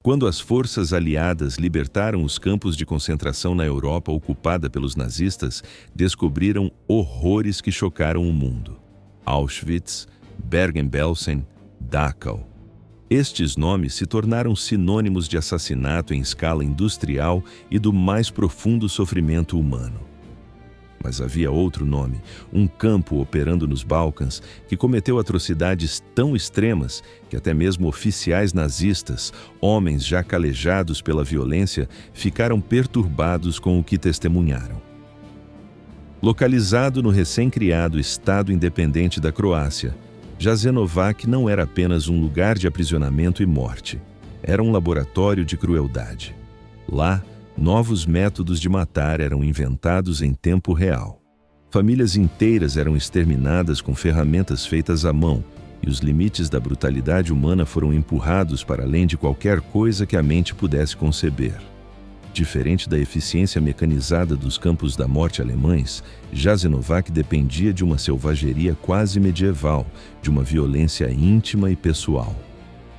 Quando as forças aliadas libertaram os campos de concentração na Europa ocupada pelos nazistas, descobriram horrores que chocaram o mundo. Auschwitz, Bergen-Belsen, Dachau. Estes nomes se tornaram sinônimos de assassinato em escala industrial e do mais profundo sofrimento humano. Mas havia outro nome, um campo operando nos Balcãs, que cometeu atrocidades tão extremas que até mesmo oficiais nazistas, homens já calejados pela violência, ficaram perturbados com o que testemunharam. Localizado no recém-criado Estado Independente da Croácia, Jasenovac não era apenas um lugar de aprisionamento e morte. Era um laboratório de crueldade. Lá, novos métodos de matar eram inventados em tempo real. Famílias inteiras eram exterminadas com ferramentas feitas à mão, e os limites da brutalidade humana foram empurrados para além de qualquer coisa que a mente pudesse conceber. Diferente da eficiência mecanizada dos campos da morte alemães, Jasenovac dependia de uma selvageria quase medieval, de uma violência íntima e pessoal.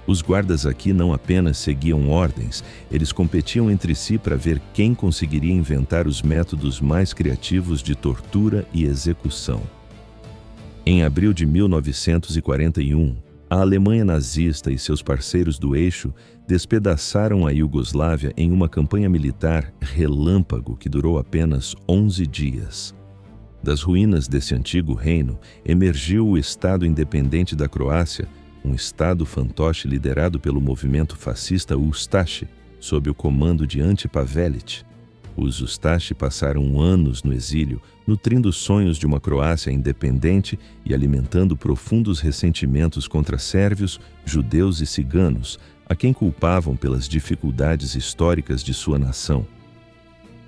Os guardas aqui não apenas seguiam ordens, eles competiam entre si para ver quem conseguiria inventar os métodos mais criativos de tortura e execução. Em abril de 1941, a Alemanha nazista e seus parceiros do eixo despedaçaram a Iugoslávia em uma campanha militar relâmpago que durou apenas 11 dias. Das ruínas desse antigo reino, emergiu o Estado Independente da Croácia, um Estado fantoche liderado pelo movimento fascista Ustaše, sob o comando de Ante Pavelić. Os Ustaše passaram anos no exílio, nutrindo sonhos de uma Croácia independente e alimentando profundos ressentimentos contra sérvios, judeus e ciganos, a quem culpavam pelas dificuldades históricas de sua nação.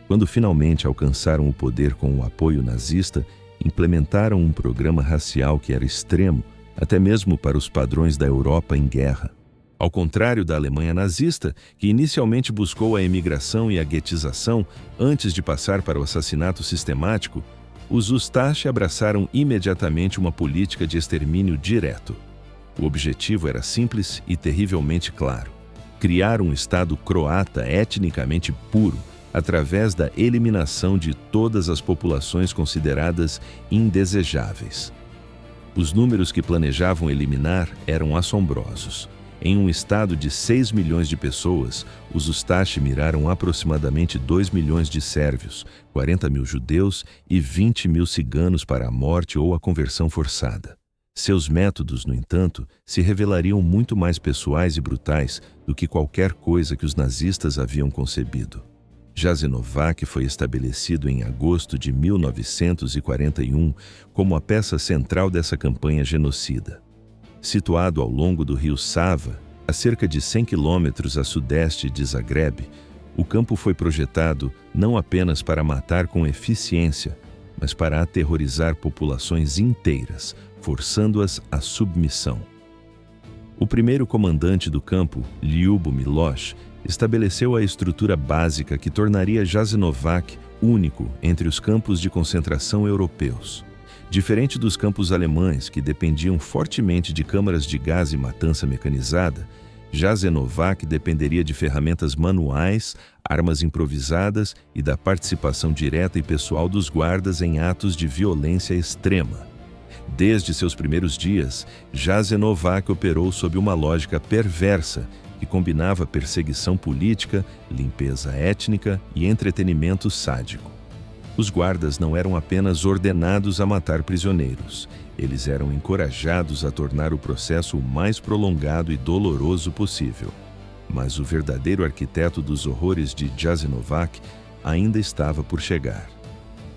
Quando finalmente alcançaram o poder com o apoio nazista, implementaram um programa racial que era extremo, até mesmo para os padrões da Europa em guerra. Ao contrário da Alemanha nazista, que inicialmente buscou a emigração e a guetização antes de passar para o assassinato sistemático, os Ustaše abraçaram imediatamente uma política de extermínio direto. O objetivo era simples e terrivelmente claro: criar um Estado croata etnicamente puro, através da eliminação de todas as populações consideradas indesejáveis. Os números que planejavam eliminar eram assombrosos. Em um estado de 6 milhões de pessoas, os Ustaše miraram aproximadamente 2 milhões de sérvios, 40 mil judeus e 20 mil ciganos para a morte ou a conversão forçada. Seus métodos, no entanto, se revelariam muito mais pessoais e brutais do que qualquer coisa que os nazistas haviam concebido. Jasenovac foi estabelecido em agosto de 1941 como a peça central dessa campanha genocida. Situado ao longo do rio Sava, a cerca de 100 quilômetros a sudeste de Zagreb, o campo foi projetado não apenas para matar com eficiência, mas para aterrorizar populações inteiras, forçando-as à submissão. O primeiro comandante do campo, Ljubo Miloš, estabeleceu a estrutura básica que tornaria Jasenovac único entre os campos de concentração europeus. Diferente dos campos alemães, que dependiam fortemente de câmaras de gás e matança mecanizada, Jasenovac dependeria de ferramentas manuais, armas improvisadas e da participação direta e pessoal dos guardas em atos de violência extrema. Desde seus primeiros dias, Jasenovac operou sob uma lógica perversa que combinava perseguição política, limpeza étnica e entretenimento sádico. Os guardas não eram apenas ordenados a matar prisioneiros, eles eram encorajados a tornar o processo o mais prolongado e doloroso possível. Mas o verdadeiro arquiteto dos horrores de Jasenovac ainda estava por chegar.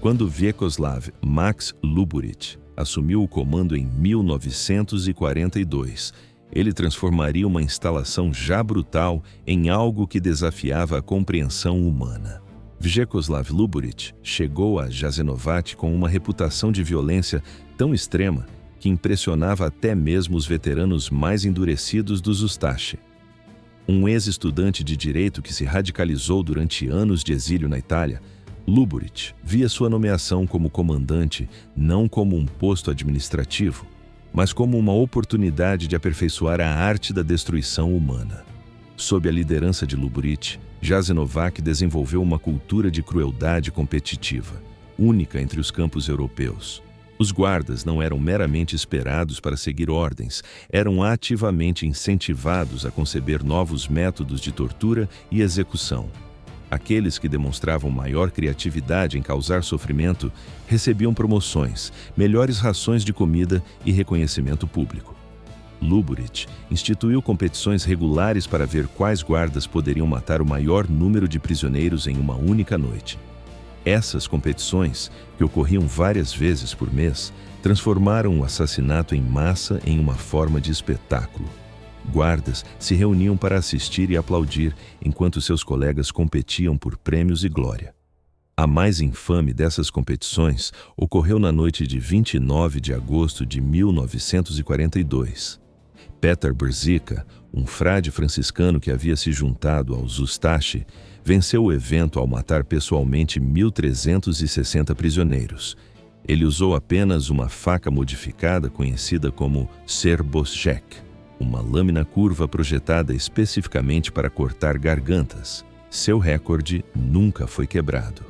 Quando Vjekoslav Max Luburić assumiu o comando em 1942, ele transformaria uma instalação já brutal em algo que desafiava a compreensão humana. Vjekoslav Luburić chegou a Jasenovac com uma reputação de violência tão extrema que impressionava até mesmo os veteranos mais endurecidos dos Ustaše. Um ex-estudante de direito que se radicalizou durante anos de exílio na Itália, Luburić via sua nomeação como comandante não como um posto administrativo, mas como uma oportunidade de aperfeiçoar a arte da destruição humana. Sob a liderança de Luburit, Jasenovac desenvolveu uma cultura de crueldade competitiva, única entre os campos europeus. Os guardas não eram meramente esperados para seguir ordens, eram ativamente incentivados a conceber novos métodos de tortura e execução. Aqueles que demonstravam maior criatividade em causar sofrimento recebiam promoções, melhores rações de comida e reconhecimento público. Luburit instituiu competições regulares para ver quais guardas poderiam matar o maior número de prisioneiros em uma única noite. Essas competições, que ocorriam várias vezes por mês, transformaram o assassinato em massa em uma forma de espetáculo. Guardas se reuniam para assistir e aplaudir enquanto seus colegas competiam por prêmios e glória. A mais infame dessas competições ocorreu na noite de 29 de agosto de 1942. Petar Brzica, um frade franciscano que havia se juntado aos Ustashi, venceu o evento ao matar pessoalmente 1.360 prisioneiros. Ele usou apenas uma faca modificada conhecida como serbozhek, uma lâmina curva projetada especificamente para cortar gargantas. Seu recorde nunca foi quebrado.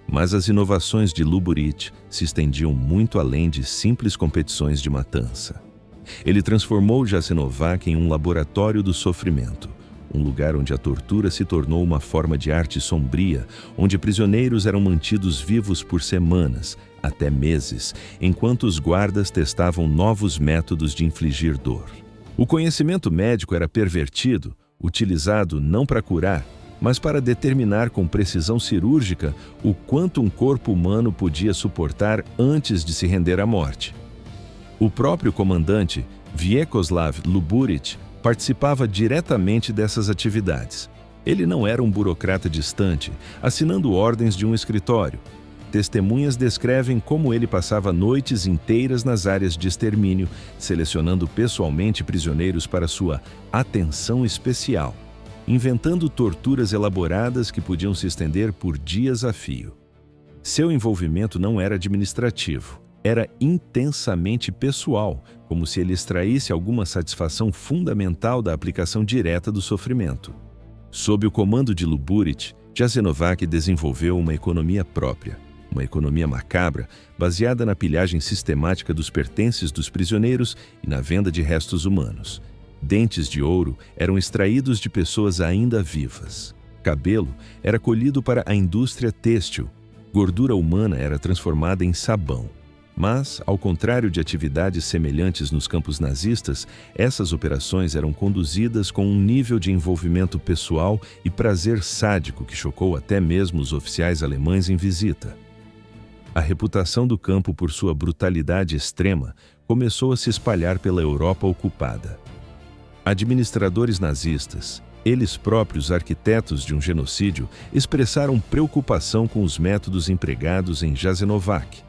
Mas as inovações de Luburit se estendiam muito além de simples competições de matança. Ele transformou Jasenovac em um laboratório do sofrimento, um lugar onde a tortura se tornou uma forma de arte sombria, onde prisioneiros eram mantidos vivos por semanas, até meses, enquanto os guardas testavam novos métodos de infligir dor. O conhecimento médico era pervertido, utilizado não para curar, mas para determinar com precisão cirúrgica o quanto um corpo humano podia suportar antes de se render à morte. O próprio comandante, Vyacheslav Luburit, participava diretamente dessas atividades. Ele não era um burocrata distante, assinando ordens de um escritório. Testemunhas descrevem como ele passava noites inteiras nas áreas de extermínio, selecionando pessoalmente prisioneiros para sua atenção especial, inventando torturas elaboradas que podiam se estender por dias a fio. Seu envolvimento não era administrativo. Era intensamente pessoal, como se ele extraísse alguma satisfação fundamental da aplicação direta do sofrimento. Sob o comando de Luburit, Jasenovac desenvolveu uma economia própria, uma economia macabra, baseada na pilhagem sistemática dos pertences dos prisioneiros e na venda de restos humanos. Dentes de ouro eram extraídos de pessoas ainda vivas. Cabelo era colhido para a indústria têxtil. Gordura humana era transformada em sabão. Mas, ao contrário de atividades semelhantes nos campos nazistas, essas operações eram conduzidas com um nível de envolvimento pessoal e prazer sádico que chocou até mesmo os oficiais alemães em visita. A reputação do campo por sua brutalidade extrema começou a se espalhar pela Europa ocupada. Administradores nazistas, eles próprios arquitetos de um genocídio, expressaram preocupação com os métodos empregados em Jasenovac.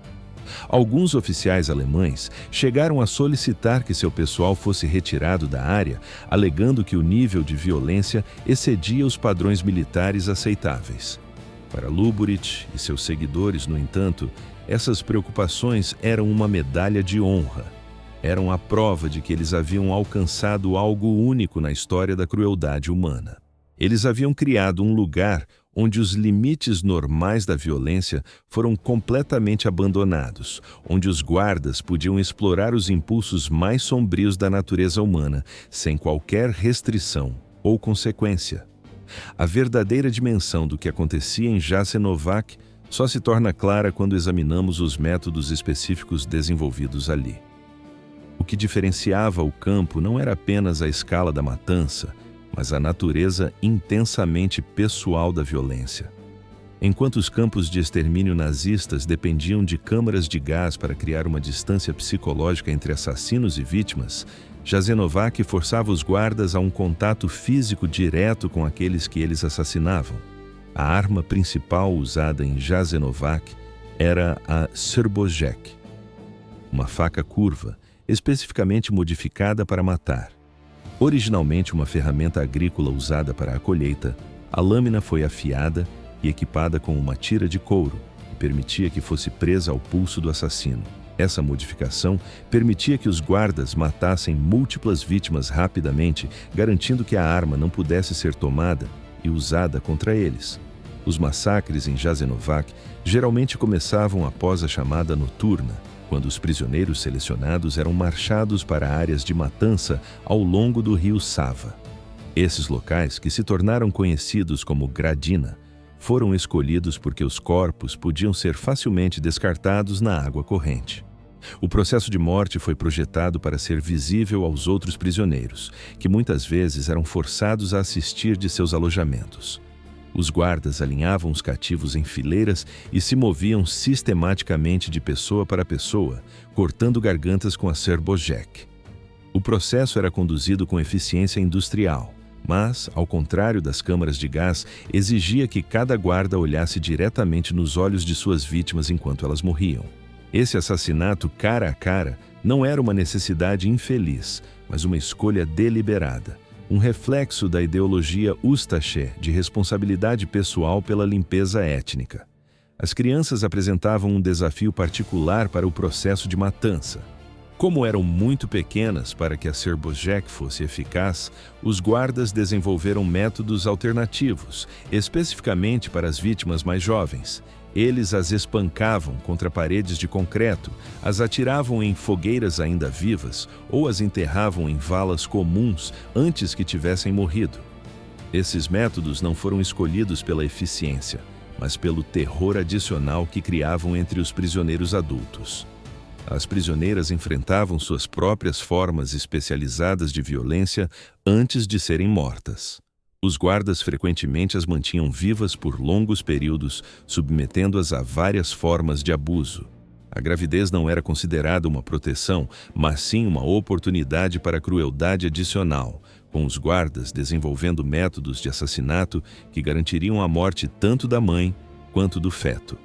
Alguns oficiais alemães chegaram a solicitar que seu pessoal fosse retirado da área, alegando que o nível de violência excedia os padrões militares aceitáveis. Para Luburit e seus seguidores, no entanto, essas preocupações eram uma medalha de honra. Eram a prova de que eles haviam alcançado algo único na história da crueldade humana. Eles haviam criado um lugar onde os limites normais da violência foram completamente abandonados, onde os guardas podiam explorar os impulsos mais sombrios da natureza humana, sem qualquer restrição ou consequência. A verdadeira dimensão do que acontecia em Jasenovac só se torna clara quando examinamos os métodos específicos desenvolvidos ali. O que diferenciava o campo não era apenas a escala da matança, mas a natureza intensamente pessoal da violência. Enquanto os campos de extermínio nazistas dependiam de câmaras de gás para criar uma distância psicológica entre assassinos e vítimas, Jasenovac forçava os guardas a um contato físico direto com aqueles que eles assassinavam. A arma principal usada em Jasenovac era a serbozhek, uma faca curva, especificamente modificada para matar. Originalmente uma ferramenta agrícola usada para a colheita, a lâmina foi afiada e equipada com uma tira de couro, que permitia que fosse presa ao pulso do assassino. Essa modificação permitia que os guardas matassem múltiplas vítimas rapidamente, garantindo que a arma não pudesse ser tomada e usada contra eles. Os massacres em Jasenovac geralmente começavam após a chamada noturna, quando os prisioneiros selecionados eram marchados para áreas de matança ao longo do rio Sava. Esses locais, que se tornaram conhecidos como Gradina, foram escolhidos porque os corpos podiam ser facilmente descartados na água corrente. O processo de morte foi projetado para ser visível aos outros prisioneiros, que muitas vezes eram forçados a assistir de seus alojamentos. Os guardas alinhavam os cativos em fileiras e se moviam sistematicamente de pessoa para pessoa, cortando gargantas com a serbojek. O processo era conduzido com eficiência industrial, mas, ao contrário das câmaras de gás, exigia que cada guarda olhasse diretamente nos olhos de suas vítimas enquanto elas morriam. Esse assassinato cara a cara não era uma necessidade infeliz, mas uma escolha deliberada, um reflexo da ideologia Ustache de responsabilidade pessoal pela limpeza étnica. As crianças apresentavam um desafio particular para o processo de matança. Como eram muito pequenas para que a serbojek fosse eficaz, os guardas desenvolveram métodos alternativos, especificamente para as vítimas mais jovens. Eles as espancavam contra paredes de concreto, as atiravam em fogueiras ainda vivas ou as enterravam em valas comuns antes que tivessem morrido. Esses métodos não foram escolhidos pela eficiência, mas pelo terror adicional que criavam entre os prisioneiros adultos. As prisioneiras enfrentavam suas próprias formas especializadas de violência antes de serem mortas. Os guardas frequentemente as mantinham vivas por longos períodos, submetendo-as a várias formas de abuso. A gravidez não era considerada uma proteção, mas sim uma oportunidade para crueldade adicional, com os guardas desenvolvendo métodos de assassinato que garantiriam a morte tanto da mãe quanto do feto.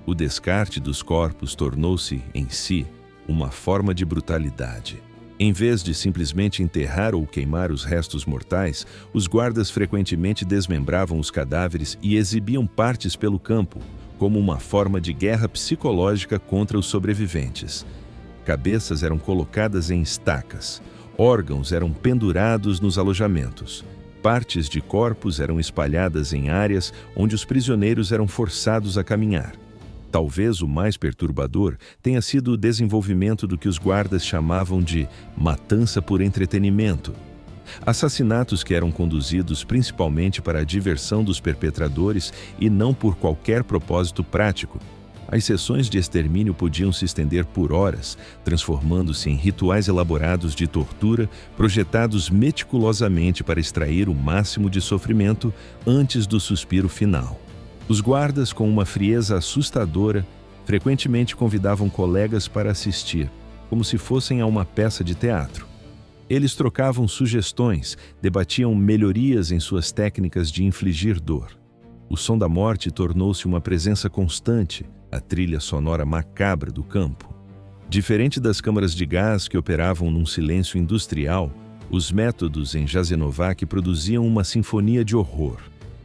O descarte dos corpos tornou-se, em si, uma forma de brutalidade. Em vez de simplesmente enterrar ou queimar os restos mortais, os guardas frequentemente desmembravam os cadáveres e exibiam partes pelo campo, como uma forma de guerra psicológica contra os sobreviventes. Cabeças eram colocadas em estacas, órgãos eram pendurados nos alojamentos, partes de corpos eram espalhadas em áreas onde os prisioneiros eram forçados a caminhar. Talvez o mais perturbador tenha sido o desenvolvimento do que os guardas chamavam de matança por entretenimento. Assassinatos que eram conduzidos principalmente para a diversão dos perpetradores e não por qualquer propósito prático. As sessões de extermínio podiam se estender por horas, transformando-se em rituais elaborados de tortura, projetados meticulosamente para extrair o máximo de sofrimento antes do suspiro final. Os guardas, com uma frieza assustadora, frequentemente convidavam colegas para assistir, como se fossem a uma peça de teatro. Eles trocavam sugestões, debatiam melhorias em suas técnicas de infligir dor. O som da morte tornou-se uma presença constante, a trilha sonora macabra do campo. Diferente das câmaras de gás que operavam num silêncio industrial, os métodos em Jasenovac produziam uma sinfonia de horror.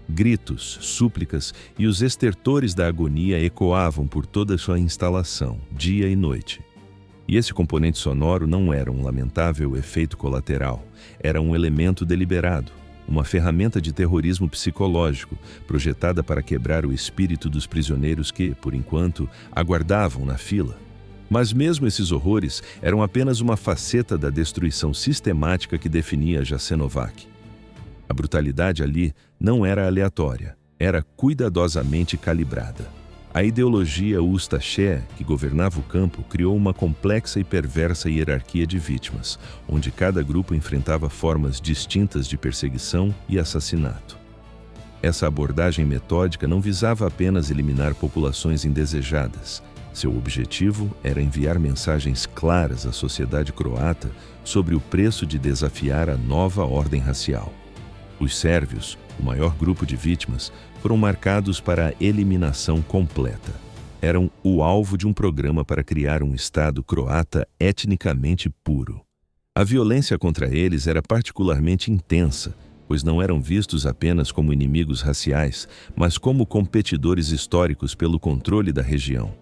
Gritos, súplicas e os estertores da agonia ecoavam por toda a sua instalação, dia e noite. E esse componente sonoro não era um lamentável efeito colateral, era um elemento deliberado, uma ferramenta de terrorismo psicológico, projetada para quebrar o espírito dos prisioneiros que, por enquanto, aguardavam na fila. Mas mesmo esses horrores eram apenas uma faceta da destruição sistemática que definia Jasenovac. A brutalidade ali não era aleatória, era cuidadosamente calibrada. A ideologia Ustache, que governava o campo, criou uma complexa e perversa hierarquia de vítimas, onde cada grupo enfrentava formas distintas de perseguição e assassinato. Essa abordagem metódica não visava apenas eliminar populações indesejadas. Seu objetivo era enviar mensagens claras à sociedade croata sobre o preço de desafiar a nova ordem racial. Os sérvios, o maior grupo de vítimas, foram marcados para a eliminação completa. Eram o alvo de um programa para criar um Estado croata etnicamente puro. A violência contra eles era particularmente intensa, pois não eram vistos apenas como inimigos raciais, mas como competidores históricos pelo controle da região.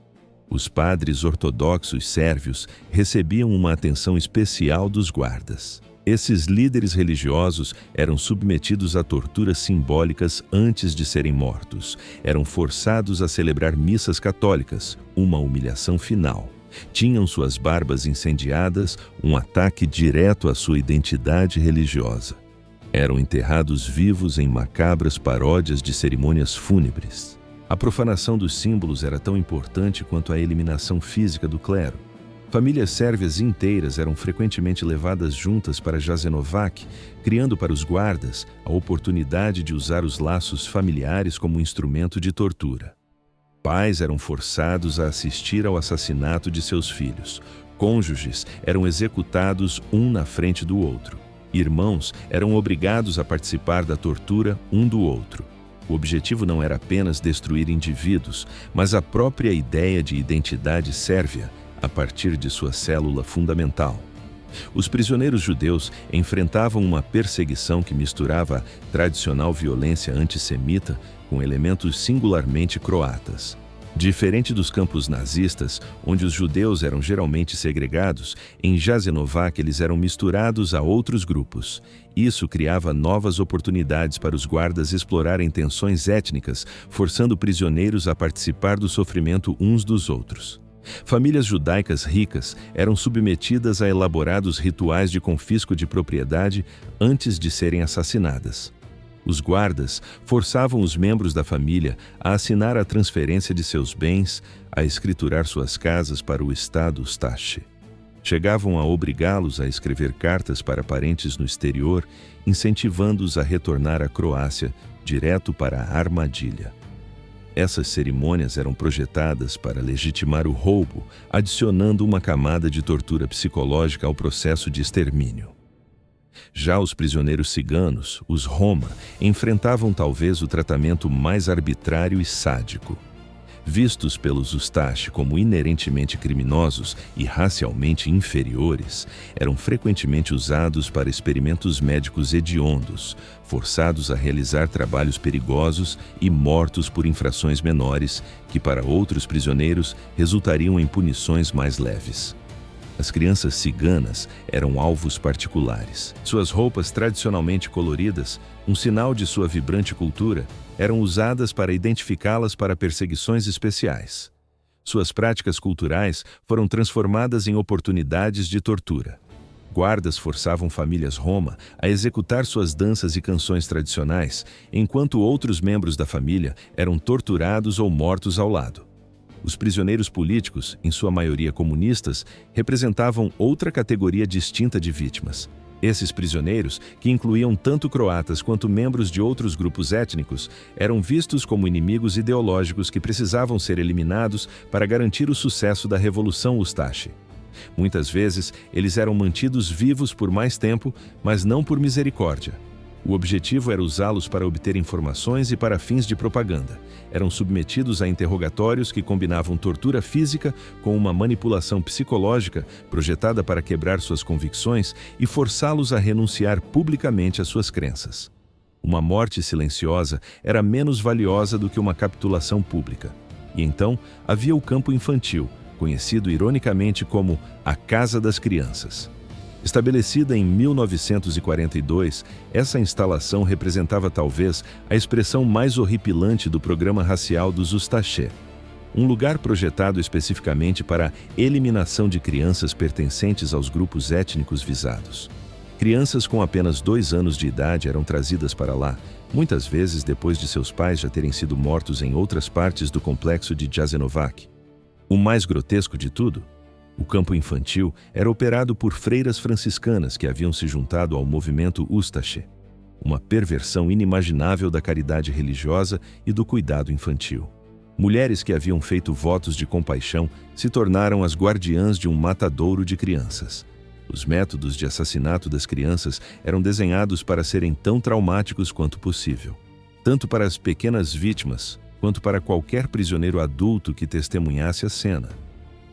Os padres ortodoxos sérvios recebiam uma atenção especial dos guardas. Esses líderes religiosos eram submetidos a torturas simbólicas antes de serem mortos. Eram forçados a celebrar missas católicas, uma humilhação final. Tinham suas barbas incendiadas, um ataque direto à sua identidade religiosa. Eram enterrados vivos em macabras paródias de cerimônias fúnebres. A profanação dos símbolos era tão importante quanto a eliminação física do clero. Famílias sérvias inteiras eram frequentemente levadas juntas para Jasenovac, criando para os guardas a oportunidade de usar os laços familiares como instrumento de tortura. Pais eram forçados a assistir ao assassinato de seus filhos. Cônjuges eram executados um na frente do outro. Irmãos eram obrigados a participar da tortura um do outro. O objetivo não era apenas destruir indivíduos, mas a própria ideia de identidade sérvia, a partir de sua célula fundamental. Os prisioneiros judeus enfrentavam uma perseguição que misturava a tradicional violência antissemita com elementos singularmente croatas. Diferente dos campos nazistas, onde os judeus eram geralmente segregados, em Jasenovac eles eram misturados a outros grupos. Isso criava novas oportunidades para os guardas explorarem tensões étnicas, forçando prisioneiros a participar do sofrimento uns dos outros. Famílias judaicas ricas eram submetidas a elaborados rituais de confisco de propriedade antes de serem assassinadas. Os guardas forçavam os membros da família a assinar a transferência de seus bens, a escriturar suas casas para o Estado Ustaše. Chegavam a obrigá-los a escrever cartas para parentes no exterior, incentivando-os a retornar à Croácia, direto para a armadilha. Essas cerimônias eram projetadas para legitimar o roubo, adicionando uma camada de tortura psicológica ao processo de extermínio. Já os prisioneiros ciganos, os Roma, enfrentavam talvez o tratamento mais arbitrário e sádico. Vistos pelos Ustaše como inerentemente criminosos e racialmente inferiores, eram frequentemente usados para experimentos médicos hediondos, forçados a realizar trabalhos perigosos e mortos por infrações menores, que para outros prisioneiros resultariam em punições mais leves. As crianças ciganas eram alvos particulares. Suas roupas tradicionalmente coloridas, um sinal de sua vibrante cultura, eram usadas para identificá-las para perseguições especiais. Suas práticas culturais foram transformadas em oportunidades de tortura. Guardas forçavam famílias Roma a executar suas danças e canções tradicionais, enquanto outros membros da família eram torturados ou mortos ao lado. Os prisioneiros políticos, em sua maioria comunistas, representavam outra categoria distinta de vítimas. Esses prisioneiros, que incluíam tanto croatas quanto membros de outros grupos étnicos, eram vistos como inimigos ideológicos que precisavam ser eliminados para garantir o sucesso da Revolução Ustaše. Muitas vezes, eles eram mantidos vivos por mais tempo, mas não por misericórdia. O objetivo era usá-los para obter informações e para fins de propaganda. Eram submetidos a interrogatórios que combinavam tortura física com uma manipulação psicológica projetada para quebrar suas convicções e forçá-los a renunciar publicamente às suas crenças. Uma morte silenciosa era menos valiosa do que uma capitulação pública. E então havia o campo infantil, conhecido ironicamente como a Casa das Crianças. Estabelecida em 1942, essa instalação representava talvez a expressão mais horripilante do programa racial dos Ustaše. Um lugar projetado especificamente para a eliminação de crianças pertencentes aos grupos étnicos visados. Crianças com apenas 2 anos de idade eram trazidas para lá, muitas vezes depois de seus pais já terem sido mortos em outras partes do complexo de Jasenovac. O mais grotesco de tudo, o campo infantil era operado por freiras franciscanas que haviam se juntado ao movimento Ustaše, uma perversão inimaginável da caridade religiosa e do cuidado infantil. Mulheres que haviam feito votos de compaixão se tornaram as guardiãs de um matadouro de crianças. Os métodos de assassinato das crianças eram desenhados para serem tão traumáticos quanto possível, tanto para as pequenas vítimas quanto para qualquer prisioneiro adulto que testemunhasse a cena.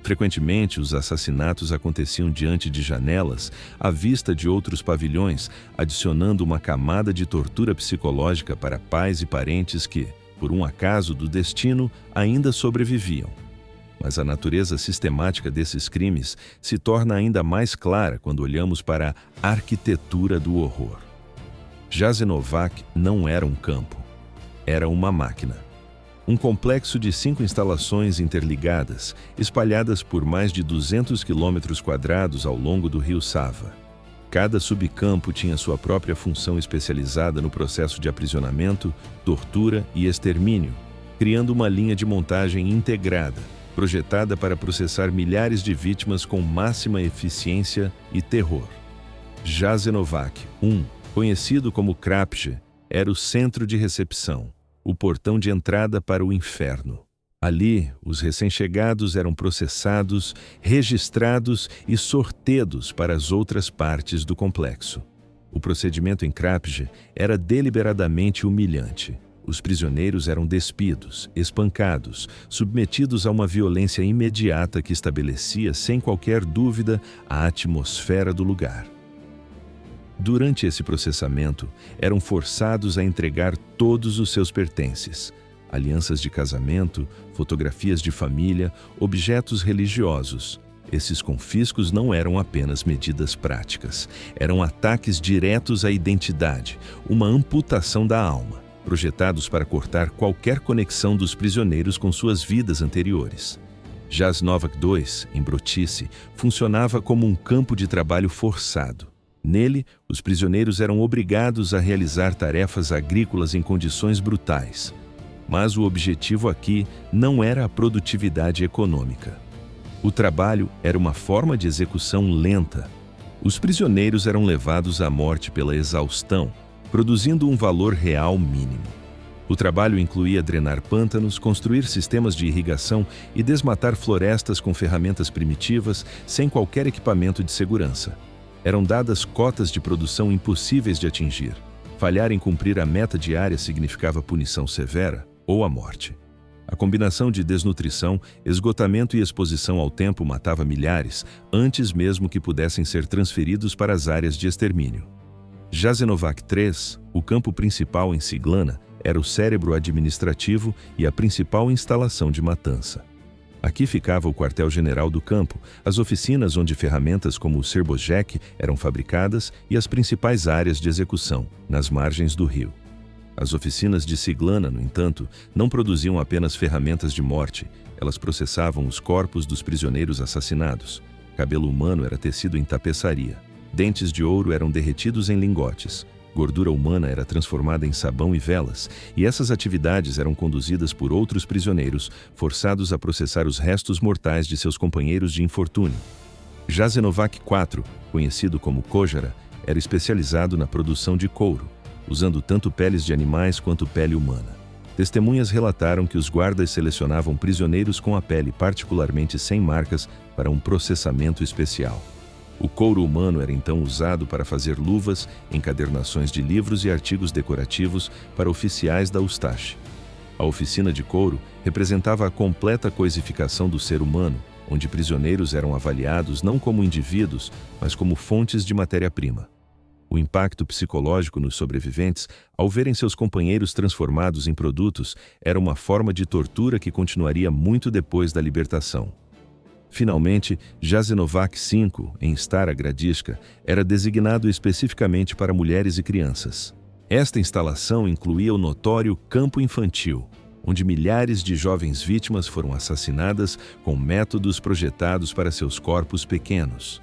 Frequentemente, os assassinatos aconteciam diante de janelas, à vista de outros pavilhões, adicionando uma camada de tortura psicológica para pais e parentes que, por um acaso do destino, ainda sobreviviam. Mas a natureza sistemática desses crimes se torna ainda mais clara quando olhamos para a arquitetura do horror. Jasenovac não era um campo, era uma máquina. Um complexo de 5 instalações interligadas, espalhadas por mais de 200 quilômetros quadrados ao longo do rio Sava. Cada subcampo tinha sua própria função especializada no processo de aprisionamento, tortura e extermínio, criando uma linha de montagem integrada, projetada para processar milhares de vítimas com máxima eficiência e terror. Jasenovac I, conhecido como Krapje, era o centro de recepção, o portão de entrada para o inferno. Ali, os recém-chegados eram processados, registrados e sorteados para as outras partes do complexo. O procedimento em Krapje era deliberadamente humilhante. Os prisioneiros eram despidos, espancados, submetidos a uma violência imediata que estabelecia, sem qualquer dúvida, a atmosfera do lugar. Durante esse processamento, eram forçados a entregar todos os seus pertences: alianças de casamento, fotografias de família, objetos religiosos. Esses confiscos não eram apenas medidas práticas, eram ataques diretos à identidade, uma amputação da alma, projetados para cortar qualquer conexão dos prisioneiros com suas vidas anteriores. Jasenovac II, em Brotice, funcionava como um campo de trabalho forçado. Nele, os prisioneiros eram obrigados a realizar tarefas agrícolas em condições brutais. Mas o objetivo aqui não era a produtividade econômica. O trabalho era uma forma de execução lenta. Os prisioneiros eram levados à morte pela exaustão, produzindo um valor real mínimo. O trabalho incluía drenar pântanos, construir sistemas de irrigação e desmatar florestas com ferramentas primitivas, sem qualquer equipamento de segurança. Eram dadas cotas de produção impossíveis de atingir. Falhar em cumprir a meta diária significava punição severa ou a morte. A combinação de desnutrição, esgotamento e exposição ao tempo matava milhares, antes mesmo que pudessem ser transferidos para as áreas de extermínio. Jasenovac III, o campo principal em Siglana, era o cérebro administrativo e a principal instalação de matança. Aqui ficava o quartel-general do campo, as oficinas onde ferramentas como o Serbojek eram fabricadas e as principais áreas de execução, nas margens do rio. As oficinas de Siglana, no entanto, não produziam apenas ferramentas de morte, elas processavam os corpos dos prisioneiros assassinados. Cabelo humano era tecido em tapeçaria. Dentes de ouro eram derretidos em lingotes. Gordura humana era transformada em sabão e velas, e essas atividades eram conduzidas por outros prisioneiros, forçados a processar os restos mortais de seus companheiros de infortúnio. Jasenovac IV, conhecido como Kojara, era especializado na produção de couro, usando tanto peles de animais quanto pele humana. Testemunhas relataram que os guardas selecionavam prisioneiros com a pele particularmente sem marcas para um processamento especial. O couro humano era então usado para fazer luvas, encadernações de livros e artigos decorativos para oficiais da Ustache. A oficina de couro representava a completa coisificação do ser humano, onde prisioneiros eram avaliados não como indivíduos, mas como fontes de matéria-prima. O impacto psicológico nos sobreviventes, ao verem seus companheiros transformados em produtos, era uma forma de tortura que continuaria muito depois da libertação. Finalmente, Jasenovac V, em Stara Gradiška, era designado especificamente para mulheres e crianças. Esta instalação incluía o notório campo infantil, onde milhares de jovens vítimas foram assassinadas com métodos projetados para seus corpos pequenos.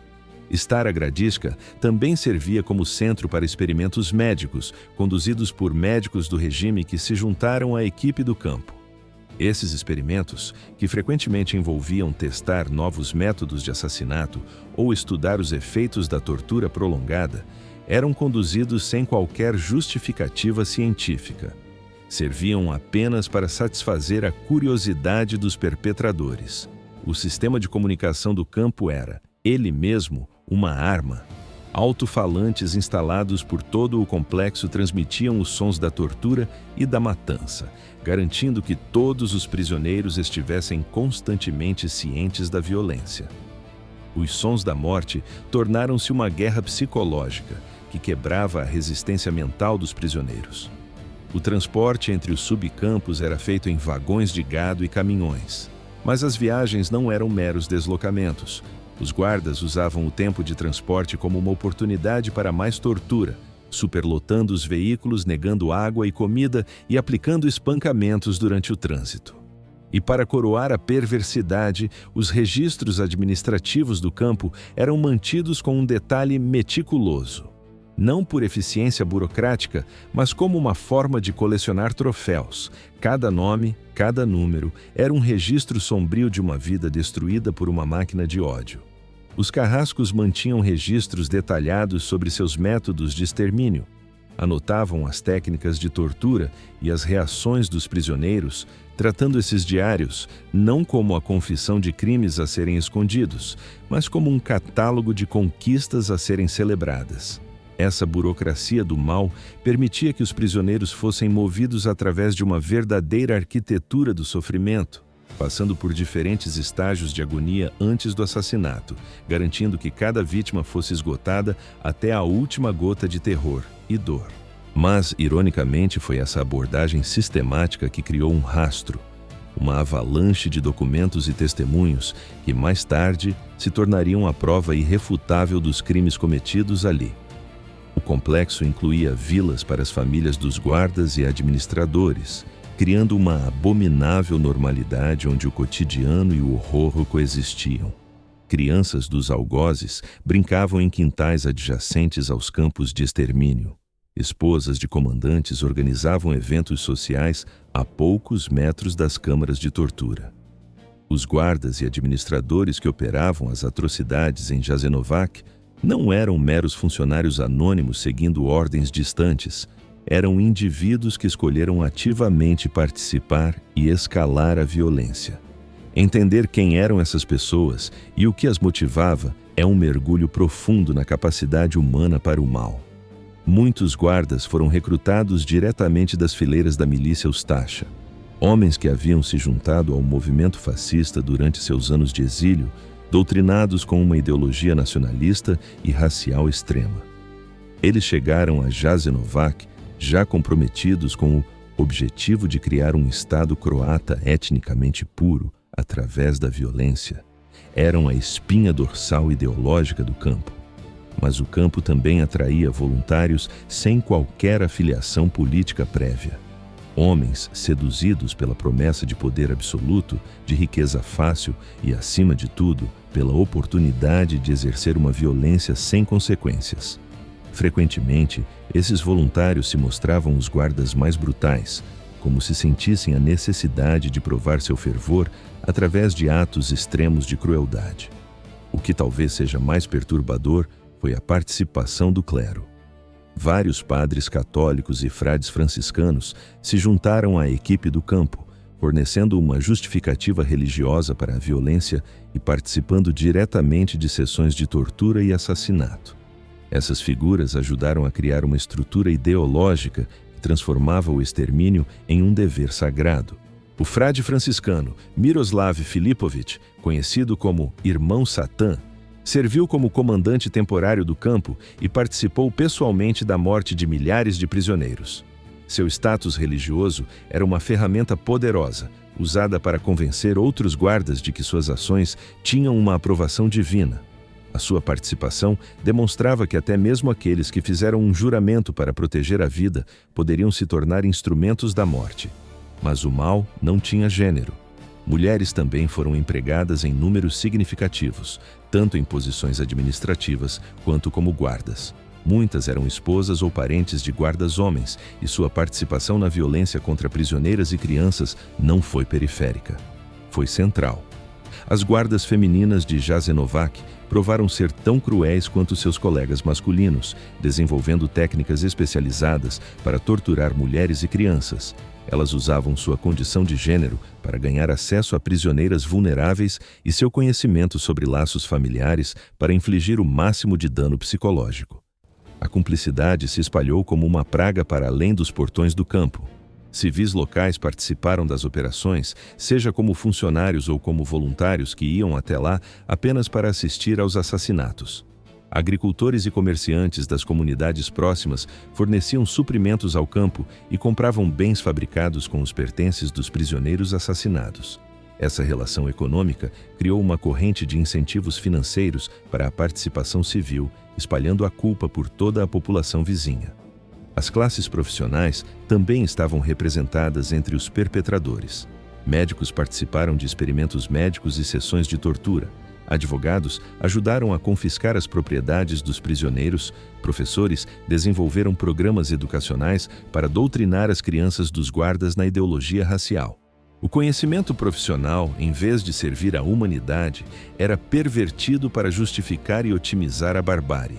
Stara Gradiška também servia como centro para experimentos médicos, conduzidos por médicos do regime que se juntaram à equipe do campo. Esses experimentos, que frequentemente envolviam testar novos métodos de assassinato ou estudar os efeitos da tortura prolongada, eram conduzidos sem qualquer justificativa científica. Serviam apenas para satisfazer a curiosidade dos perpetradores. O sistema de comunicação do campo era, ele mesmo, uma arma. Alto-falantes instalados por todo o complexo transmitiam os sons da tortura e da matança, garantindo que todos os prisioneiros estivessem constantemente cientes da violência. Os sons da morte tornaram-se uma guerra psicológica que quebrava a resistência mental dos prisioneiros. O transporte entre os subcampos era feito em vagões de gado e caminhões. Mas as viagens não eram meros deslocamentos. Os guardas usavam o tempo de transporte como uma oportunidade para mais tortura, superlotando os veículos, negando água e comida e aplicando espancamentos durante o trânsito. E para coroar a perversidade, os registros administrativos do campo eram mantidos com um detalhe meticuloso. Não por eficiência burocrática, mas como uma forma de colecionar troféus. Cada nome, cada número, era um registro sombrio de uma vida destruída por uma máquina de ódio. Os carrascos mantinham registros detalhados sobre seus métodos de extermínio. Anotavam as técnicas de tortura e as reações dos prisioneiros, tratando esses diários não como a confissão de crimes a serem escondidos, mas como um catálogo de conquistas a serem celebradas. Essa burocracia do mal permitia que os prisioneiros fossem movidos através de uma verdadeira arquitetura do sofrimento, passando por diferentes estágios de agonia antes do assassinato, garantindo que cada vítima fosse esgotada até a última gota de terror e dor. Mas, ironicamente, foi essa abordagem sistemática que criou um rastro, uma avalanche de documentos e testemunhos que, mais tarde, se tornariam a prova irrefutável dos crimes cometidos ali. O complexo incluía vilas para as famílias dos guardas e administradores, criando uma abominável normalidade onde o cotidiano e o horror coexistiam. Crianças dos algozes brincavam em quintais adjacentes aos campos de extermínio. Esposas de comandantes organizavam eventos sociais a poucos metros das câmaras de tortura. Os guardas e administradores que operavam as atrocidades em Jasenovac não eram meros funcionários anônimos seguindo ordens distantes. Eram indivíduos que escolheram ativamente participar e escalar a violência. Entender quem eram essas pessoas e o que as motivava é um mergulho profundo na capacidade humana para o mal. Muitos guardas foram recrutados diretamente das fileiras da milícia Ustasha. Homens que haviam se juntado ao movimento fascista durante seus anos de exílio, doutrinados com uma ideologia nacionalista e racial extrema. Eles chegaram a Jasenovac já comprometidos com o objetivo de criar um Estado croata etnicamente puro através da violência. Eram a espinha dorsal ideológica do campo. Mas o campo também atraía voluntários sem qualquer afiliação política prévia. Homens seduzidos pela promessa de poder absoluto, de riqueza fácil e, acima de tudo, pela oportunidade de exercer uma violência sem consequências. Frequentemente, esses voluntários se mostravam os guardas mais brutais, como se sentissem a necessidade de provar seu fervor através de atos extremos de crueldade. O que talvez seja mais perturbador foi a participação do clero. Vários padres católicos e frades franciscanos se juntaram à equipe do campo, fornecendo uma justificativa religiosa para a violência e participando diretamente de sessões de tortura e assassinato. Essas figuras ajudaram a criar uma estrutura ideológica que transformava o extermínio em um dever sagrado. O frade franciscano Miroslav Filipovich, conhecido como Irmão Satã, serviu como comandante temporário do campo e participou pessoalmente da morte de milhares de prisioneiros. Seu status religioso era uma ferramenta poderosa, usada para convencer outros guardas de que suas ações tinham uma aprovação divina. A sua participação demonstrava que até mesmo aqueles que fizeram um juramento para proteger a vida poderiam se tornar instrumentos da morte. Mas o mal não tinha gênero. Mulheres também foram empregadas em números significativos, tanto em posições administrativas quanto como guardas. Muitas eram esposas ou parentes de guardas homens, e sua participação na violência contra prisioneiras e crianças não foi periférica. Foi central. As guardas femininas de Jasenovac provaram ser tão cruéis quanto seus colegas masculinos, desenvolvendo técnicas especializadas para torturar mulheres e crianças. Elas usavam sua condição de gênero para ganhar acesso a prisioneiras vulneráveis e seu conhecimento sobre laços familiares para infligir o máximo de dano psicológico. A cumplicidade se espalhou como uma praga para além dos portões do campo. Civis locais participaram das operações, seja como funcionários ou como voluntários que iam até lá apenas para assistir aos assassinatos. Agricultores e comerciantes das comunidades próximas forneciam suprimentos ao campo e compravam bens fabricados com os pertences dos prisioneiros assassinados. Essa relação econômica criou uma corrente de incentivos financeiros para a participação civil, espalhando a culpa por toda a população vizinha. As classes profissionais também estavam representadas entre os perpetradores. Médicos participaram de experimentos médicos e sessões de tortura. Advogados ajudaram a confiscar as propriedades dos prisioneiros. Professores desenvolveram programas educacionais para doutrinar as crianças dos guardas na ideologia racial. O conhecimento profissional, em vez de servir à humanidade, era pervertido para justificar e otimizar a barbárie.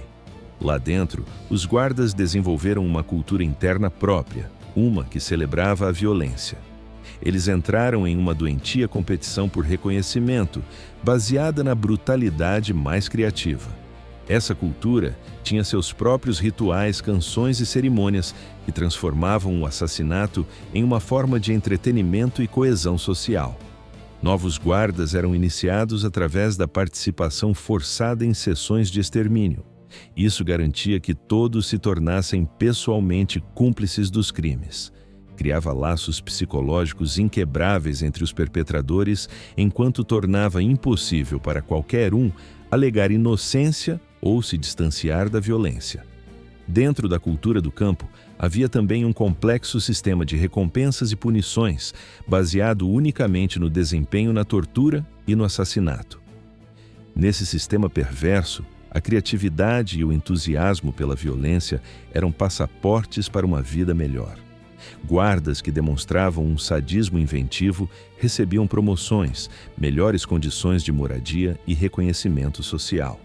Lá dentro, os guardas desenvolveram uma cultura interna própria, uma que celebrava a violência. Eles entraram em uma doentia competição por reconhecimento, baseada na brutalidade mais criativa. Essa cultura tinha seus próprios rituais, canções e cerimônias que transformavam o assassinato em uma forma de entretenimento e coesão social. Novos guardas eram iniciados através da participação forçada em sessões de extermínio. Isso garantia que todos se tornassem pessoalmente cúmplices dos crimes. Criava laços psicológicos inquebráveis entre os perpetradores, enquanto tornava impossível para qualquer um alegar inocência ou se distanciar da violência. Dentro da cultura do campo, havia também um complexo sistema de recompensas e punições, baseado unicamente no desempenho na tortura e no assassinato. Nesse sistema perverso, a criatividade e o entusiasmo pela violência eram passaportes para uma vida melhor. Guardas que demonstravam um sadismo inventivo recebiam promoções, melhores condições de moradia e reconhecimento social.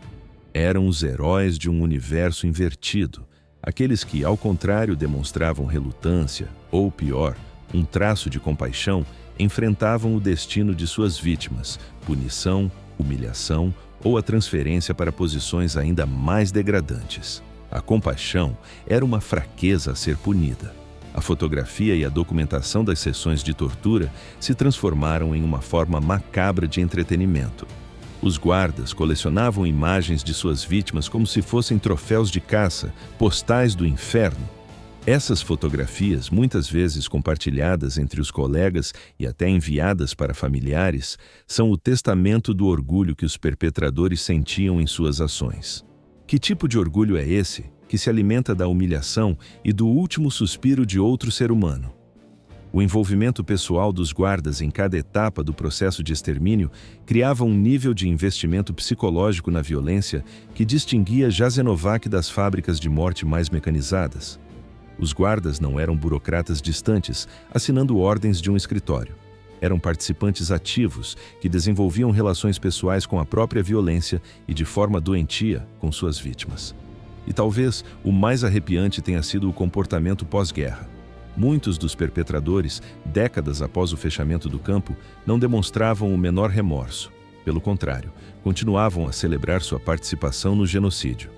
Eram os heróis de um universo invertido, aqueles que, ao contrário, demonstravam relutância, ou pior, um traço de compaixão, enfrentavam o destino de suas vítimas, punição, humilhação ou a transferência para posições ainda mais degradantes. A compaixão era uma fraqueza a ser punida. A fotografia e a documentação das sessões de tortura se transformaram em uma forma macabra de entretenimento. Os guardas colecionavam imagens de suas vítimas como se fossem troféus de caça, postais do inferno. Essas fotografias, muitas vezes compartilhadas entre os colegas e até enviadas para familiares, são o testamento do orgulho que os perpetradores sentiam em suas ações. Que tipo de orgulho é esse que se alimenta da humilhação e do último suspiro de outro ser humano? O envolvimento pessoal dos guardas em cada etapa do processo de extermínio criava um nível de investimento psicológico na violência que distinguia Jasenovac das fábricas de morte mais mecanizadas. Os guardas não eram burocratas distantes, assinando ordens de um escritório. Eram participantes ativos que desenvolviam relações pessoais com a própria violência e de forma doentia com suas vítimas. E talvez o mais arrepiante tenha sido o comportamento pós-guerra. Muitos dos perpetradores, décadas após o fechamento do campo, não demonstravam o menor remorso. Pelo contrário, continuavam a celebrar sua participação no genocídio.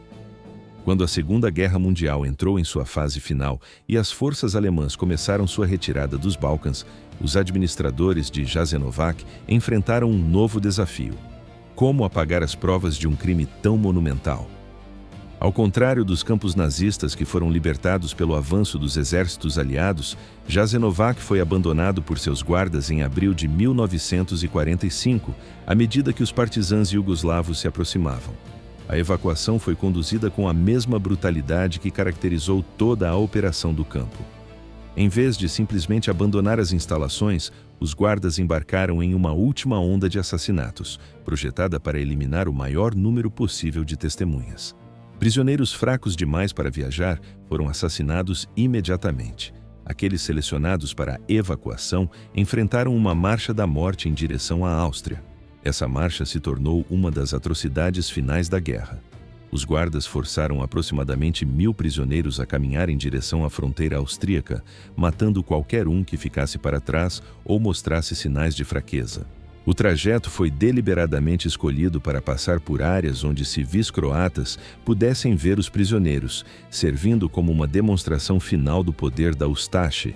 Quando a Segunda Guerra Mundial entrou em sua fase final e as forças alemãs começaram sua retirada dos Balcãs, os administradores de Jasenovac enfrentaram um novo desafio: como apagar as provas de um crime tão monumental? Ao contrário dos campos nazistas que foram libertados pelo avanço dos exércitos aliados, Jasenovac foi abandonado por seus guardas em abril de 1945, à medida que os partisãs iugoslavos se aproximavam. A evacuação foi conduzida com a mesma brutalidade que caracterizou toda a operação do campo. Em vez de simplesmente abandonar as instalações, os guardas embarcaram em uma última onda de assassinatos, projetada para eliminar o maior número possível de testemunhas. Prisioneiros fracos demais para viajar foram assassinados imediatamente. Aqueles selecionados para a evacuação enfrentaram uma marcha da morte em direção à Áustria. Essa marcha se tornou uma das atrocidades finais da guerra. Os guardas forçaram aproximadamente 1.000 prisioneiros a caminhar em direção à fronteira austríaca, matando qualquer um que ficasse para trás ou mostrasse sinais de fraqueza. O trajeto foi deliberadamente escolhido para passar por áreas onde civis croatas pudessem ver os prisioneiros, servindo como uma demonstração final do poder da Ustaše.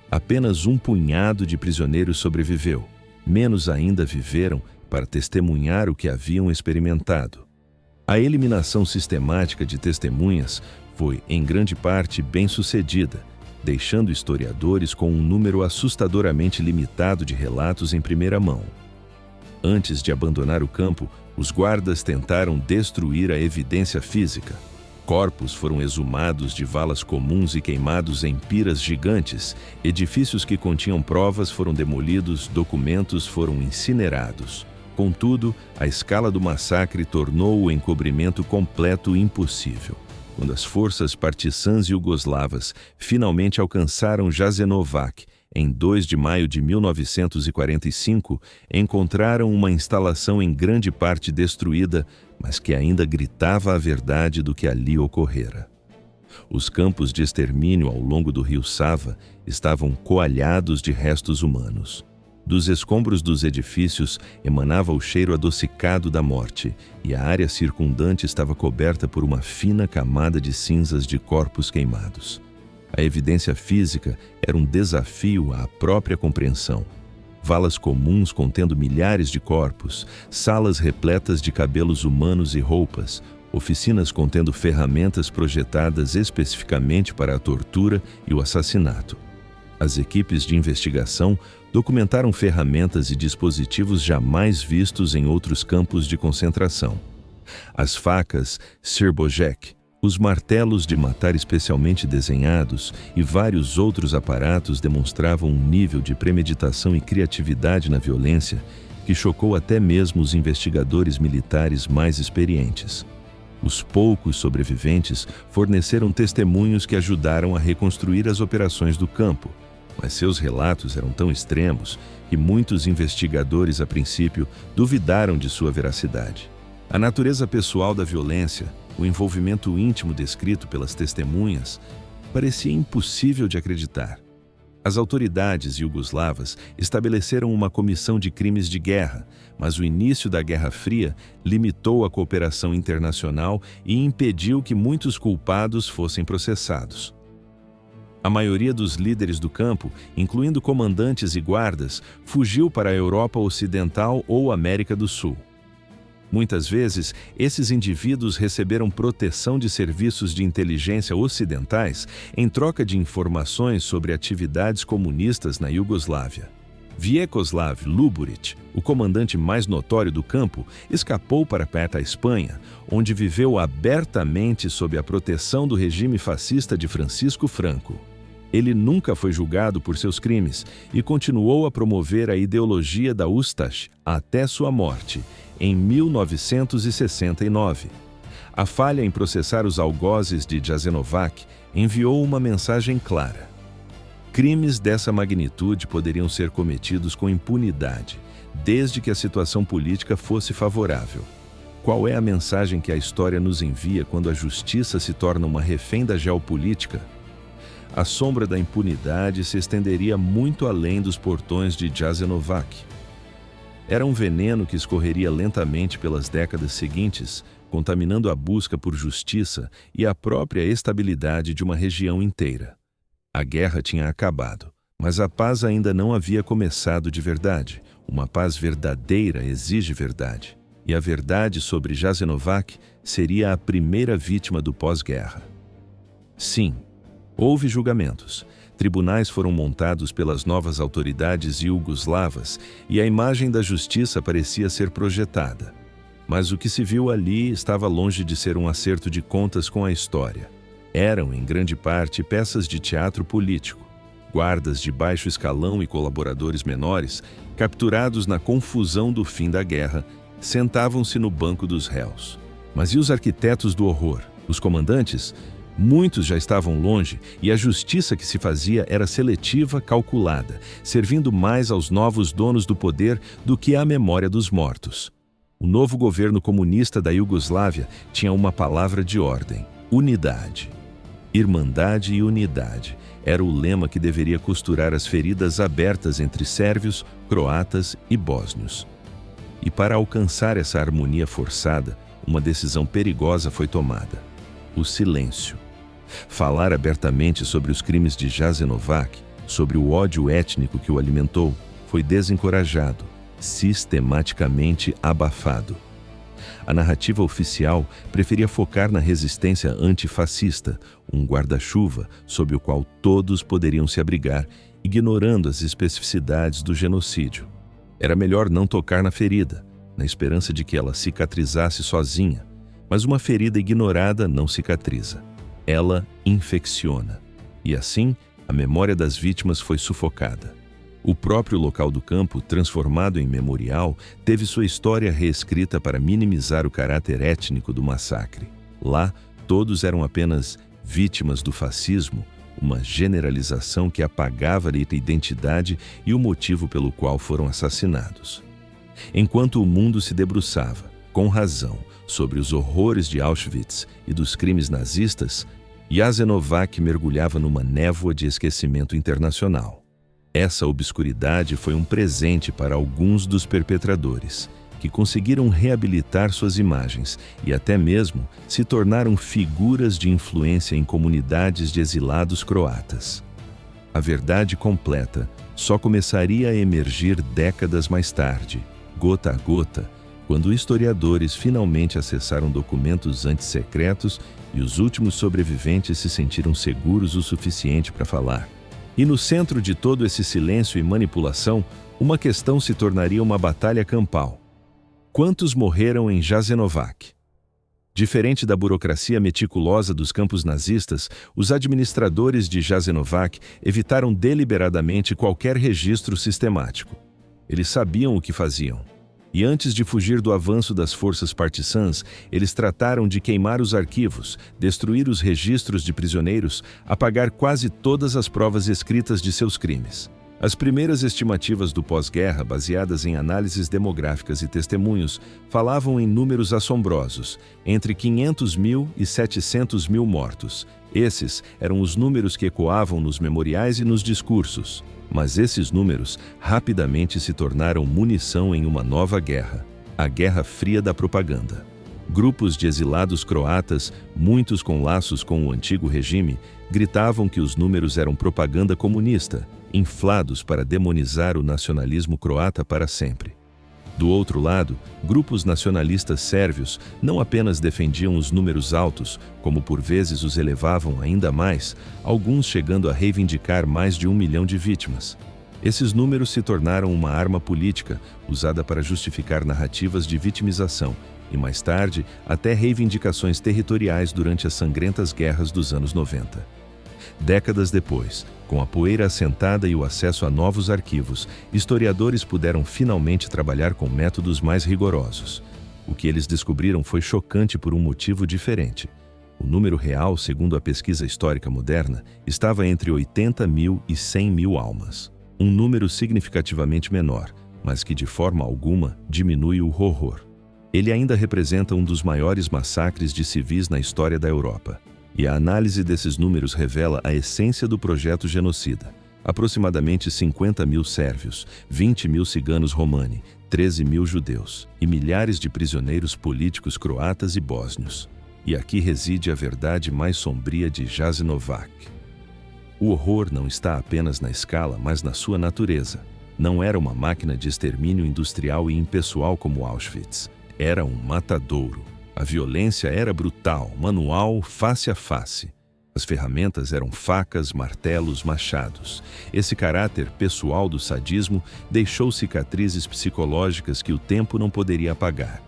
Apenas um punhado de prisioneiros sobreviveu. Menos ainda viveram para testemunhar o que haviam experimentado. A eliminação sistemática de testemunhas foi, em grande parte, bem-sucedida. deixando historiadores com um número assustadoramente limitado de relatos em primeira mão. Antes de abandonar o campo, os guardas tentaram destruir a evidência física. Corpos foram exumados de valas comuns e queimados em piras gigantes, edifícios que continham provas foram demolidos, documentos foram incinerados. Contudo, a escala do massacre tornou o encobrimento completo impossível. Quando as forças partisãs iugoslavas finalmente alcançaram Jasenovac, em 2 de maio de 1945, encontraram uma instalação em grande parte destruída, mas que ainda gritava a verdade do que ali ocorrera. Os campos de extermínio ao longo do rio Sava estavam coalhados de restos humanos. Dos escombros dos edifícios emanava o cheiro adocicado da morte, e a área circundante estava coberta por uma fina camada de cinzas de corpos queimados. A evidência física era um desafio à própria compreensão. Valas comuns contendo milhares de corpos, salas repletas de cabelos humanos e roupas, oficinas contendo ferramentas projetadas especificamente para a tortura e o assassinato. As equipes de investigação documentaram ferramentas e dispositivos jamais vistos em outros campos de concentração. As facas Srbojeck, os martelos de matar especialmente desenhados e vários outros aparatos demonstravam um nível de premeditação e criatividade na violência que chocou até mesmo os investigadores militares mais experientes. Os poucos sobreviventes forneceram testemunhos que ajudaram a reconstruir as operações do campo, mas seus relatos eram tão extremos que muitos investigadores, a princípio, duvidaram de sua veracidade. A natureza pessoal da violência, o envolvimento íntimo descrito pelas testemunhas, parecia impossível de acreditar. As autoridades iugoslavas estabeleceram uma comissão de crimes de guerra, mas o início da Guerra Fria limitou a cooperação internacional e impediu que muitos culpados fossem processados. A maioria dos líderes do campo, incluindo comandantes e guardas, fugiu para a Europa Ocidental ou América do Sul. Muitas vezes, esses indivíduos receberam proteção de serviços de inteligência ocidentais em troca de informações sobre atividades comunistas na Iugoslávia. Vjekoslav Luburić, o comandante mais notório do campo, escapou para perto da Espanha, onde viveu abertamente sob a proteção do regime fascista de Francisco Franco. Ele nunca foi julgado por seus crimes e continuou a promover a ideologia da Ustaš até sua morte, em 1969. A falha em processar os algozes de Jasenovac enviou uma mensagem clara. Crimes dessa magnitude poderiam ser cometidos com impunidade, desde que a situação política fosse favorável. Qual é a mensagem que a história nos envia quando a justiça se torna uma refém da geopolítica? A sombra da impunidade se estenderia muito além dos portões de Jasenovac. Era um veneno que escorreria lentamente pelas décadas seguintes, contaminando a busca por justiça e a própria estabilidade de uma região inteira. A guerra tinha acabado, mas a paz ainda não havia começado de verdade. Uma paz verdadeira exige verdade, e a verdade sobre Jasenovac seria a primeira vítima do pós-guerra. Sim, houve julgamentos. Tribunais foram montados pelas novas autoridades iugoslavas e a imagem da justiça parecia ser projetada. Mas o que se viu ali estava longe de ser um acerto de contas com a história. Eram, em grande parte, peças de teatro político. Guardas de baixo escalão e colaboradores menores, capturados na confusão do fim da guerra, sentavam-se no banco dos réus. Mas e os arquitetos do horror? Os comandantes? Muitos já estavam longe e a justiça que se fazia era seletiva, calculada, servindo mais aos novos donos do poder do que à memória dos mortos. O novo governo comunista da Iugoslávia tinha uma palavra de ordem: unidade. Irmandade e unidade era o lema que deveria costurar as feridas abertas entre sérvios, croatas e bósnios. E para alcançar essa harmonia forçada, uma decisão perigosa foi tomada: o silêncio. Falar abertamente sobre os crimes de Jasenovac, sobre o ódio étnico que o alimentou, foi desencorajado, sistematicamente abafado. A narrativa oficial preferia focar na resistência antifascista, um guarda-chuva sob o qual todos poderiam se abrigar, ignorando as especificidades do genocídio. Era melhor não tocar na ferida, na esperança de que ela cicatrizasse sozinha, mas uma ferida ignorada não cicatriza. Ela infecciona. E assim, a memória das vítimas foi sufocada. O próprio local do campo, transformado em memorial, teve sua história reescrita para minimizar o caráter étnico do massacre. Lá, todos eram apenas vítimas do fascismo, uma generalização que apagava a identidade e o motivo pelo qual foram assassinados. Enquanto o mundo se debruçava, com razão, sobre os horrores de Auschwitz e dos crimes nazistas, Jasenovac mergulhava numa névoa de esquecimento internacional. Essa obscuridade foi um presente para alguns dos perpetradores, que conseguiram reabilitar suas imagens e até mesmo se tornaram figuras de influência em comunidades de exilados croatas. A verdade completa só começaria a emergir décadas mais tarde, gota a gota, quando historiadores finalmente acessaram documentos antissecretos e os últimos sobreviventes se sentiram seguros o suficiente para falar. E no centro de todo esse silêncio e manipulação, uma questão se tornaria uma batalha campal. Quantos morreram em Jasenovac? Diferente da burocracia meticulosa dos campos nazistas, os administradores de Jasenovac evitaram deliberadamente qualquer registro sistemático. Eles sabiam o que faziam. E antes de fugir do avanço das forças partisãs, eles trataram de queimar os arquivos, destruir os registros de prisioneiros, apagar quase todas as provas escritas de seus crimes. As primeiras estimativas do pós-guerra, baseadas em análises demográficas e testemunhos, falavam em números assombrosos, entre 500 mil e 700 mil mortos. Esses eram os números que ecoavam nos memoriais e nos discursos. Mas esses números rapidamente se tornaram munição em uma nova guerra, a Guerra Fria da Propaganda. Grupos de exilados croatas, muitos com laços com o antigo regime, gritavam que os números eram propaganda comunista, inflados para demonizar o nacionalismo croata para sempre. Do outro lado, grupos nacionalistas sérvios não apenas defendiam os números altos, como por vezes os elevavam ainda mais, alguns chegando a reivindicar mais de 1 milhão de vítimas. Esses números se tornaram uma arma política, usada para justificar narrativas de vitimização, e mais tarde, até reivindicações territoriais durante as sangrentas guerras dos anos 90. Décadas depois, com a poeira assentada e o acesso a novos arquivos, historiadores puderam finalmente trabalhar com métodos mais rigorosos. O que eles descobriram foi chocante por um motivo diferente. O número real, segundo a pesquisa histórica moderna, estava entre 80 mil e 100 mil almas. Um número significativamente menor, mas que de forma alguma diminui o horror. Ele ainda representa um dos maiores massacres de civis na história da Europa. E a análise desses números revela a essência do projeto genocida. Aproximadamente 50 mil sérvios, 20 mil ciganos romani, 13 mil judeus e milhares de prisioneiros políticos croatas e bósnios. E aqui reside a verdade mais sombria de Jasenovac. O horror não está apenas na escala, mas na sua natureza. Não era uma máquina de extermínio industrial e impessoal como Auschwitz. Era um matadouro. A violência era brutal, manual, face a face. As ferramentas eram facas, martelos, machados. Esse caráter pessoal do sadismo deixou cicatrizes psicológicas que o tempo não poderia apagar.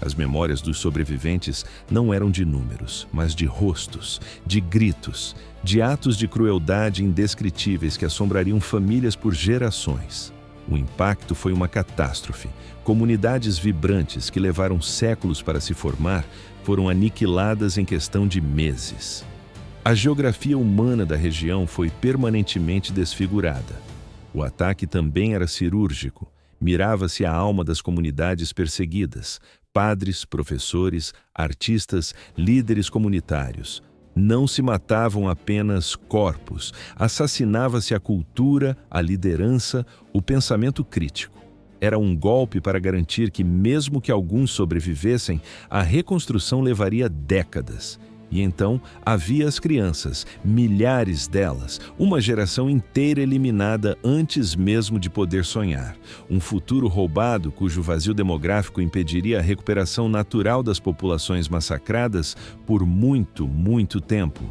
As memórias dos sobreviventes não eram de números, mas de rostos, de gritos, de atos de crueldade indescritíveis que assombrariam famílias por gerações. O impacto foi uma catástrofe. Comunidades vibrantes que levaram séculos para se formar foram aniquiladas em questão de meses. A geografia humana da região foi permanentemente desfigurada. O ataque também era cirúrgico. Mirava-se a alma das comunidades perseguidas, padres, professores, artistas, líderes comunitários. Não se matavam apenas corpos, assassinava-se a cultura, a liderança, o pensamento crítico. Era um golpe para garantir que, mesmo que alguns sobrevivessem, a reconstrução levaria décadas. E então havia as crianças, milhares delas, uma geração inteira eliminada antes mesmo de poder sonhar. Um futuro roubado cujo vazio demográfico impediria a recuperação natural das populações massacradas por muito, muito tempo.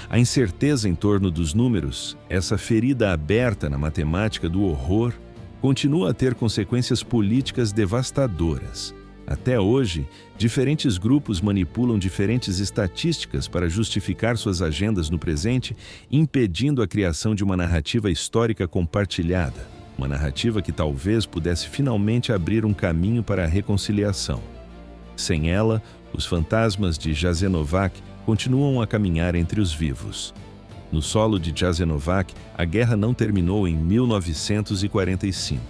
A incerteza em torno dos números, essa ferida aberta na matemática do horror, continua a ter consequências políticas devastadoras. Até hoje, diferentes grupos manipulam diferentes estatísticas para justificar suas agendas no presente, impedindo a criação de uma narrativa histórica compartilhada, uma narrativa que talvez pudesse finalmente abrir um caminho para a reconciliação. Sem ela, os fantasmas de Jasenovac continuam a caminhar entre os vivos. No solo de Jasenovac, a guerra não terminou em 1945.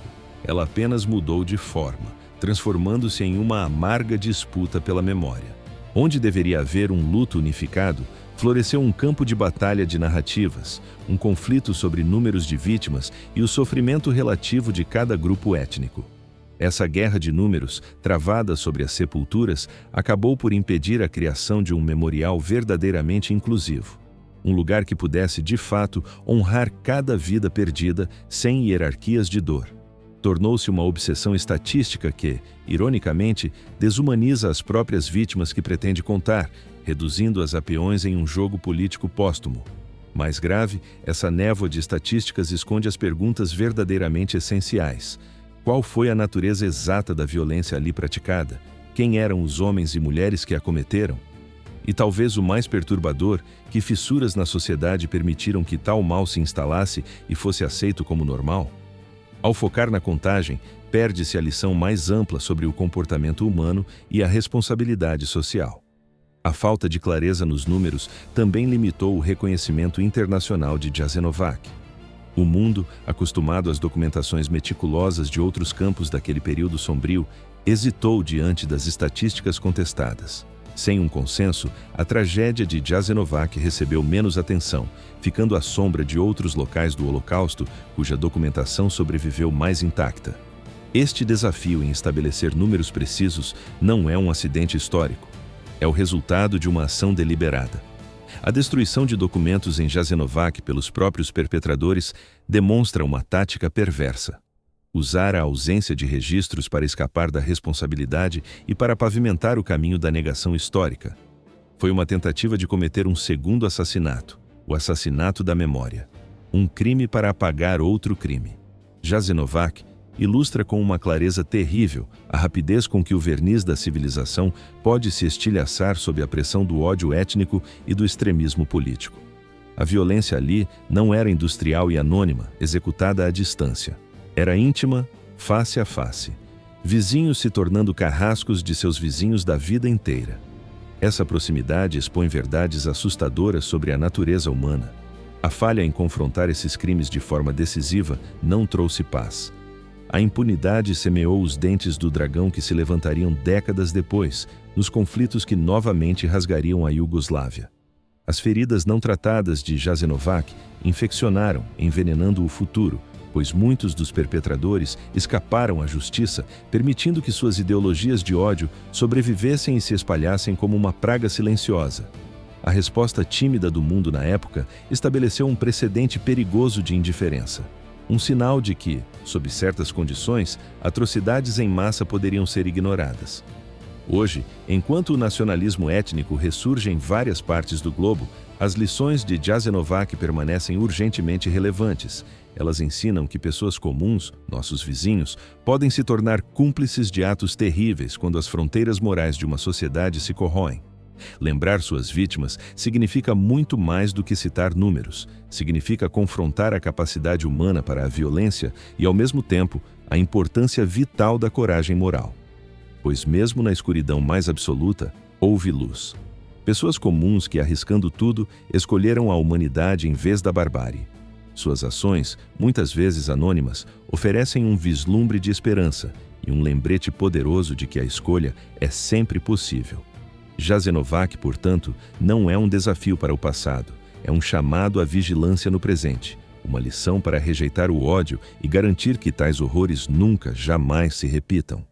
Ela apenas mudou de forma, transformando-se em uma amarga disputa pela memória. Onde deveria haver um luto unificado, floresceu um campo de batalha de narrativas, um conflito sobre números de vítimas e o sofrimento relativo de cada grupo étnico. Essa guerra de números, travada sobre as sepulturas, acabou por impedir a criação de um memorial verdadeiramente inclusivo. Um lugar que pudesse, de fato, honrar cada vida perdida sem hierarquias de dor. Tornou-se uma obsessão estatística que, ironicamente, desumaniza as próprias vítimas que pretende contar, reduzindo-as a peões em um jogo político póstumo. Mais grave, essa névoa de estatísticas esconde as perguntas verdadeiramente essenciais. Qual foi a natureza exata da violência ali praticada? Quem eram os homens e mulheres que a cometeram? E talvez o mais perturbador, que fissuras na sociedade permitiram que tal mal se instalasse e fosse aceito como normal? Ao focar na contagem, perde-se a lição mais ampla sobre o comportamento humano e a responsabilidade social. A falta de clareza nos números também limitou o reconhecimento internacional de Jasenovac. O mundo, acostumado às documentações meticulosas de outros campos daquele período sombrio, hesitou diante das estatísticas contestadas. Sem um consenso, a tragédia de Jasenovac recebeu menos atenção, ficando à sombra de outros locais do Holocausto, cuja documentação sobreviveu mais intacta. Este desafio em estabelecer números precisos não é um acidente histórico. É o resultado de uma ação deliberada. A destruição de documentos em Jasenovac pelos próprios perpetradores demonstra uma tática perversa. Usar a ausência de registros para escapar da responsabilidade e para pavimentar o caminho da negação histórica. Foi uma tentativa de cometer um segundo assassinato, o assassinato da memória. Um crime para apagar outro crime. Jasenovac ilustra com uma clareza terrível a rapidez com que o verniz da civilização pode se estilhaçar sob a pressão do ódio étnico e do extremismo político. A violência ali não era industrial e anônima, executada à distância. Era íntima, face a face. Vizinhos se tornando carrascos de seus vizinhos da vida inteira. Essa proximidade expõe verdades assustadoras sobre a natureza humana. A falha em confrontar esses crimes de forma decisiva não trouxe paz. A impunidade semeou os dentes do dragão que se levantariam décadas depois, nos conflitos que novamente rasgariam a Iugoslávia. As feridas não tratadas de Jasenovac infeccionaram, envenenando o futuro, pois muitos dos perpetradores escaparam à justiça, permitindo que suas ideologias de ódio sobrevivessem e se espalhassem como uma praga silenciosa. A resposta tímida do mundo na época estabeleceu um precedente perigoso de indiferença. Um sinal de que, sob certas condições, atrocidades em massa poderiam ser ignoradas. Hoje, enquanto o nacionalismo étnico ressurge em várias partes do globo, as lições de Jasenovac permanecem urgentemente relevantes. Elas ensinam que pessoas comuns, nossos vizinhos, podem se tornar cúmplices de atos terríveis quando as fronteiras morais de uma sociedade se corroem. Lembrar suas vítimas significa muito mais do que citar números. Significa confrontar a capacidade humana para a violência e, ao mesmo tempo, a importância vital da coragem moral. Pois mesmo na escuridão mais absoluta, houve luz. Pessoas comuns que, arriscando tudo, escolheram a humanidade em vez da barbárie. Suas ações, muitas vezes anônimas, oferecem um vislumbre de esperança e um lembrete poderoso de que a escolha é sempre possível. Jasenovac, portanto, não é um desafio para o passado, é um chamado à vigilância no presente, uma lição para rejeitar o ódio e garantir que tais horrores nunca, jamais se repitam.